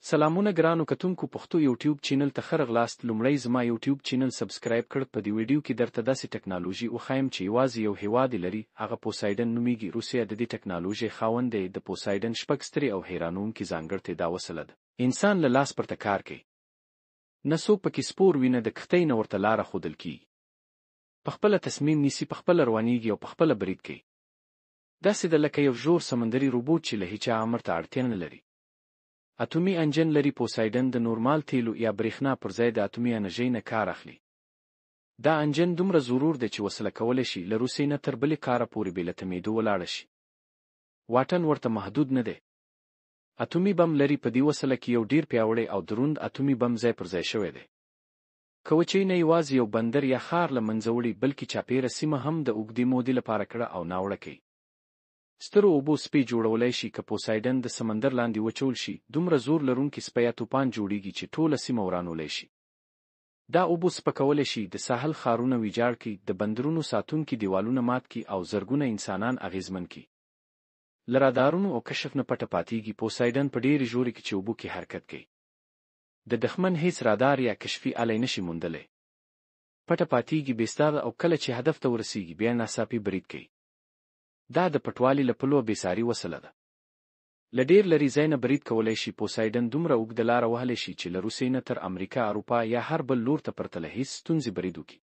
سلامونه ګرانو کتونکو پښتو یوټیوب چینل ته ښه راغلاست. لومړی زما یوټیوب چینل سبسکرایب کړه. په دې ویډیو کې درته داسې ټکنالوژي وښایم چې یوازې یو هیواد لري، هغه پوسایډن نومیږي. روسیه د دې ټکنالوژۍ خاوند دی. د پوسایډن شپږ سترې او حیرانوونکې ځانګړتیا دا وسله ده انسان له لاس پرته کار کوي. نه څوک پکې سپور وینه، د کښتۍ نه ورته لاره ښودل کیږي. پخپله تصمیم نیسي، پخپله روانېږي او پخپله برید کوي. داسې ده لکه یو ژور سمندري روبوټ چې له هیچا امر ته اړتیا نه لري. اتومي انجن لري. پوسایډن د نورمال تیلو یا برېښنا پر ځای د اتومي انرژۍ نه کار اخلي. دا انجن دومره ضرور دی چې وسله کولی شي له روسیې نه تر بلې قاره پورې بې له تمېدو ولاړه شي. واټن ورته محدود نه دی. اتومي بم لري. په دې وسله کې یو ډېر پیاوړی او دروند اتومي بم ځای پر ځای شوی دی. کوچۍ نه یوازې یو بندر یا ښار له منځه وړي، بلکې چاپېره سیمه هم د اوږدې مودې لپاره کړه او ناوړه کوي. سترو اوبو سپي جوړولی شي. که پوسایډن د سمندر لاندې وچول شي، دومره زور لرونکي سپی یا توپان جوړیږي چې ټوله سیمه ورانولی شي. دا اوبو سپکولی شي د ساحل ښارونه ویجاړ کړي، د بندرونو ساتونکي دیوالونه مات کړي او زرګونه انسانان اغېزمن کړي. له رادارونو او کشف نه پټه پاتېږي. پوسایډن په ډېرې ژورې کې چې اوبو کې حرکت کوي، د دښمن هیڅ رادار یا کشفي آلی نشي موندلی. پټه پاتېږي، بېستاره، او کله چې هدف ته ورسیږي بیا ناڅاپي برید کوي. دا د پټوالي له پلوه بېساري وسله ده. له ډېر لرې ځای نه برید کولی شي. پوسایډن دومره اوږده لاره وهلی شي چې له روسیې نه تر امریکا، اروپا یا هر بل لور ته پرتله هیڅ ستونزې برید وکړي.